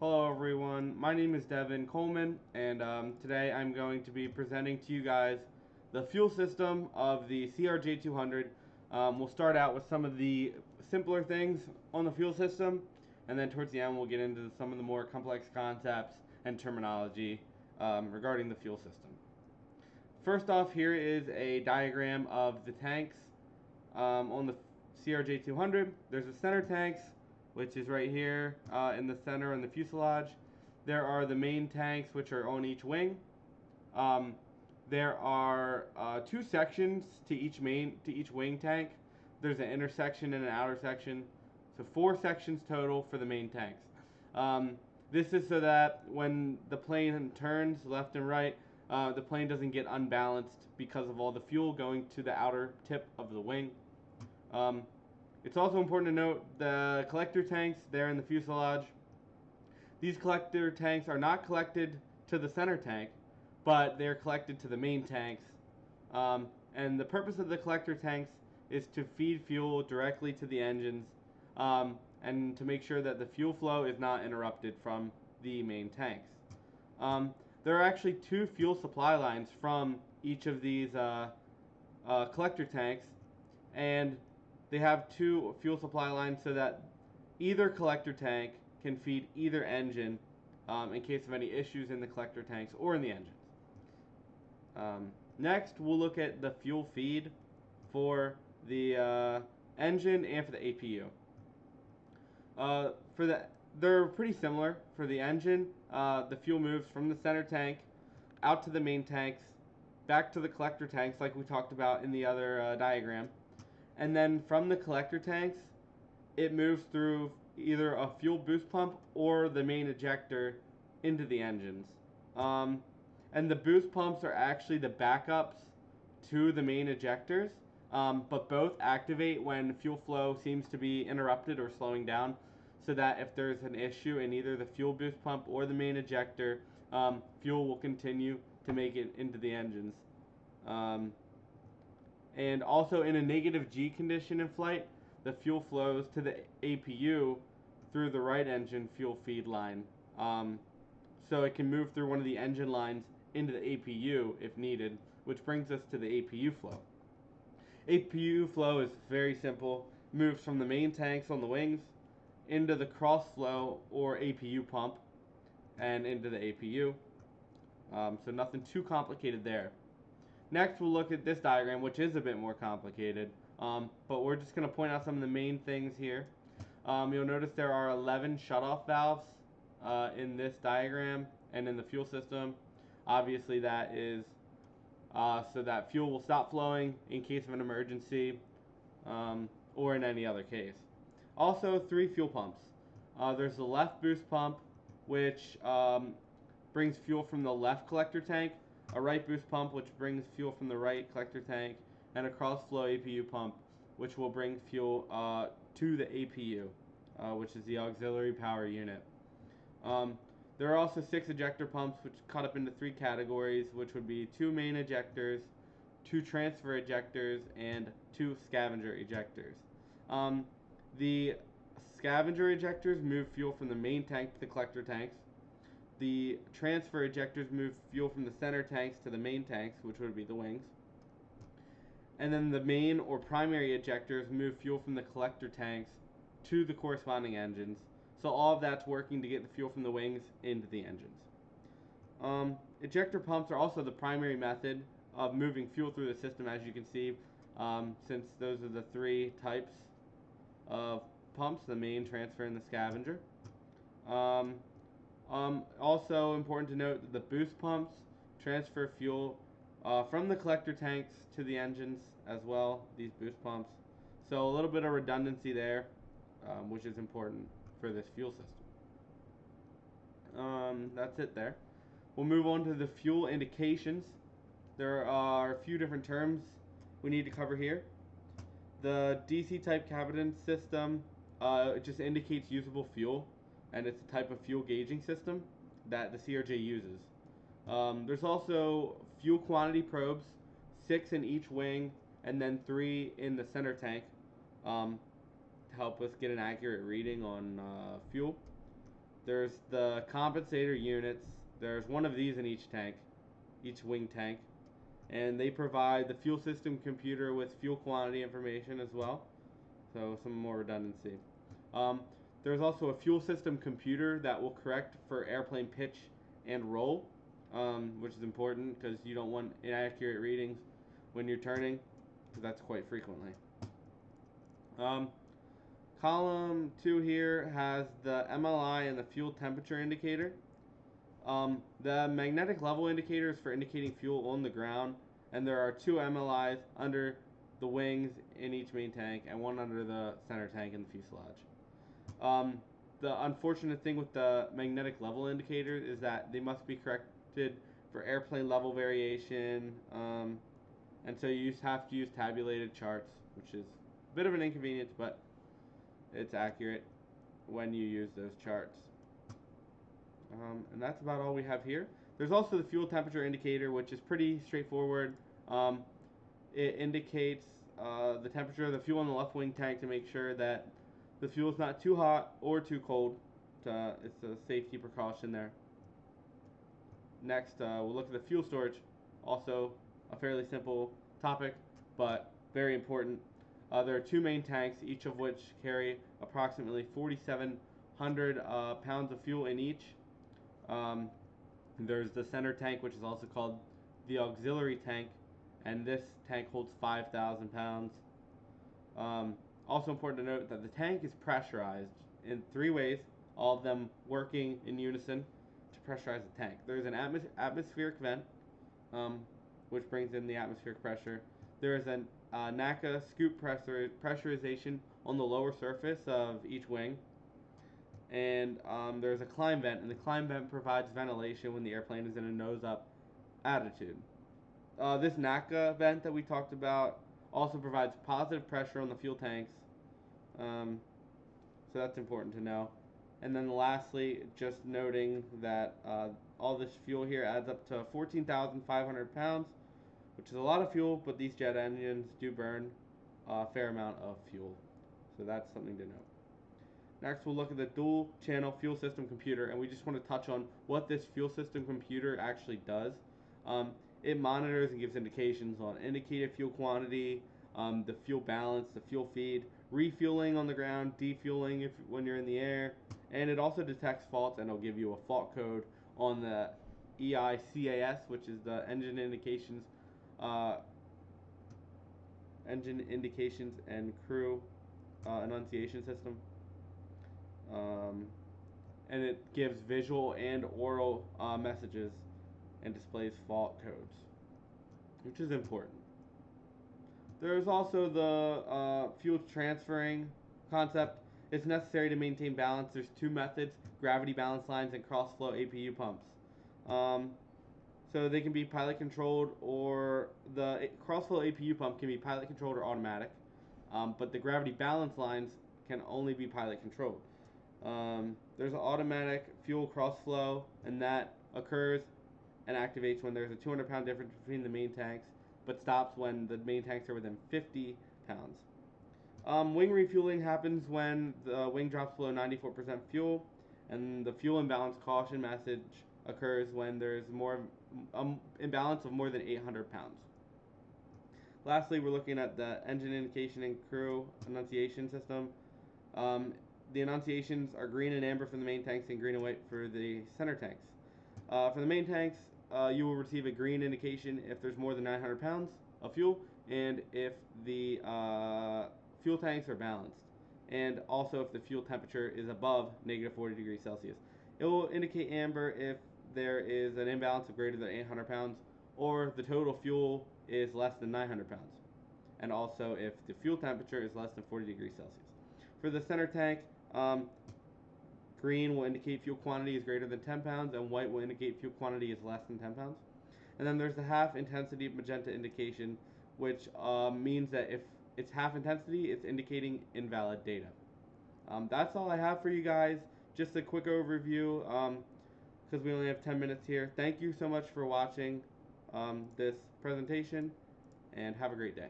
Hello everyone, my name is Devin Coleman, and today I'm going to be presenting to you guys the fuel system of the CRJ 200. We'll start out with some of the simpler things on the fuel system, and then towards the end we'll get into some of the more complex concepts and terminology regarding the fuel system. First off, here is a diagram of the tanks on the CRJ 200. There's the center tanks, which is right here in the center in the fuselage. There are the main tanks, which are on each wing. Um, there are two sections to each wing tank. There's an inner section and an outer section, so 4 sections total for the main tanks. This is so that when the plane turns left and right, the plane doesn't get unbalanced because of all the fuel going to the outer tip of the wing. It's also important to note the collector tanks there in the fuselage. These collector tanks are not collected to the center tank, but they're collected to the main tanks. And the purpose of the collector tanks is to feed fuel directly to the engines and to make sure that the fuel flow is not interrupted from the main tanks. There are actually 2 fuel supply lines from each of these collector tanks, and they have 2 fuel supply lines so that either collector tank can feed either engine in case of any issues in the collector tanks or in the engines. Next, we'll look at the fuel feed for the engine and for the APU. They're pretty similar. For the engine, the fuel moves from the center tank out to the main tanks, back to the collector tanks like we talked about in the other diagram. And then from the collector tanks, it moves through either a fuel boost pump or the main ejector into the engines. And the boost pumps are actually the backups to the main ejectors, but both activate when fuel flow seems to be interrupted or slowing down, so that if there's an issue in either the fuel boost pump or the main ejector, fuel will continue to make it into the engines. And also in a negative G condition in flight, the fuel flows to the APU through the right engine fuel feed line. So it can move through one of the engine lines into the APU if needed, which brings us to the APU flow. APU flow is very simple. Moves from the main tanks on the wings into the cross flow or APU pump and into the APU. So nothing too complicated there. Next, we'll look at this diagram, which is a bit more complicated, but we're just going to point out some of the main things here. You'll notice there are 11 shutoff valves in this diagram and in the fuel system. Obviously, that is so that fuel will stop flowing in case of an emergency or in any other case. Also, 3 fuel pumps. There's the left boost pump, which brings fuel from the left collector tank, a right boost pump, which brings fuel from the right collector tank, and a cross-flow APU pump, which will bring fuel to the APU, which is the auxiliary power unit. There are also 6 ejector pumps, which cut up into 3 categories, which would be 2 main ejectors, 2 transfer ejectors, and 2 scavenger ejectors. The scavenger ejectors move fuel from the main tank to the collector tanks. The transfer ejectors move fuel from the center tanks to the main tanks, which would be the wings. And then the main or primary ejectors move fuel from the collector tanks to the corresponding engines. So all of that's working to get the fuel from the wings into the engines. Ejector pumps are also the primary method of moving fuel through the system, as you can see, since those are the 3 types of pumps, the main, transfer, and the scavenger. Also important to note that the boost pumps transfer fuel from the collector tanks to the engines as well, these boost pumps. So a little bit of redundancy there, which is important for this fuel system. That's it there. We'll move on to the fuel indications. There are a few different terms we need to cover here. The DC type cabin system, it just indicates usable fuel, and it's a type of fuel gauging system that the CRJ uses. There's also fuel quantity probes, 6 in each wing, and then 3 in the center tank to help us get an accurate reading on fuel. There's the compensator units. There's one of these in each tank, each wing tank, and they provide the fuel system computer with fuel quantity information as well, so some more redundancy. Um, there's also a fuel system computer that will correct for airplane pitch and roll, which is important because you don't want inaccurate readings when you're turning, because that's quite frequently. Um, Column 2 here has the MLI and the fuel temperature indicator. The magnetic level indicator is for indicating fuel on the ground, and there are 2 MLIs under the wings in each main tank and 1 under the center tank in the fuselage. The unfortunate thing with the magnetic level indicator is that they must be corrected for airplane level variation, and so you have to use tabulated charts, which is a bit of an inconvenience, but it's accurate when you use those charts. And that's about all we have here. There's also the fuel temperature indicator, which is pretty straightforward. It indicates the temperature of the fuel in the left wing tank to make sure that the fuel is not too hot or too cold. It's a safety precaution there. Next, we'll look at the fuel storage. Also a fairly simple topic, but very important. There are 2 main tanks, each of which carry approximately 4,700 pounds of fuel in each. There's the center tank, which is also called the auxiliary tank, and this tank holds 5,000 pounds. Also important to note that the tank is pressurized in 3 ways, all of them working in unison to pressurize the tank. There's an atmospheric vent, which brings in the atmospheric pressure. There is an NACA scoop pressurization on the lower surface of each wing. And there's a climb vent, and the climb vent provides ventilation when the airplane is in a nose-up attitude. This NACA vent that we talked about also provides positive pressure on the fuel tanks, so that's important to know. And then lastly, just noting that all this fuel here adds up to 14,500 pounds, which is a lot of fuel, but these jet engines do burn a fair amount of fuel, so that's something to note. Next, we'll look at the dual channel fuel system computer, and we just want to touch on what this fuel system computer actually does. It monitors and gives indications on indicated fuel quantity, the fuel balance, the fuel feed, refueling on the ground, defueling when you're in the air, and it also detects faults, and it'll give you a fault code on the EICAS, which is the engine indications and crew enunciation system. And it gives visual and oral messages and displays fault codes, which is important. There's also the fuel transferring concept. It's necessary to maintain balance. There's 2 methods: gravity balance lines and cross-flow APU pumps. So they can be pilot controlled, or the cross-flow APU pump can be pilot controlled or automatic, but the gravity balance lines can only be pilot controlled. There's an automatic fuel cross-flow, and that occurs and activates when there's a 200-pound difference between the main tanks, but stops when the main tanks are within 50 pounds. Wing refueling happens when the wing drops below 94% fuel, and the fuel imbalance caution message occurs when there's more imbalance of more than 800 pounds. Lastly, we're looking at the engine indication and crew enunciation system. The enunciations are green and amber for the main tanks and green and white for the center tanks. For the main tanks, you will receive a green indication if there's more than 900 pounds of fuel, and if the fuel tanks are balanced, and also if the fuel temperature is above negative 40 degrees Celsius. It will indicate amber if there is an imbalance of greater than 800 pounds, or the total fuel is less than 900 pounds, and also if the fuel temperature is less than 40 degrees Celsius. For the center tank, green will indicate fuel quantity is greater than 10 pounds, and white will indicate fuel quantity is less than 10 pounds. And then there's the half intensity magenta indication, which means that if it's half intensity, it's indicating invalid data. That's all I have for you guys. Just a quick overview, because we only have 10 minutes here. Thank you so much for watching this presentation, and have a great day.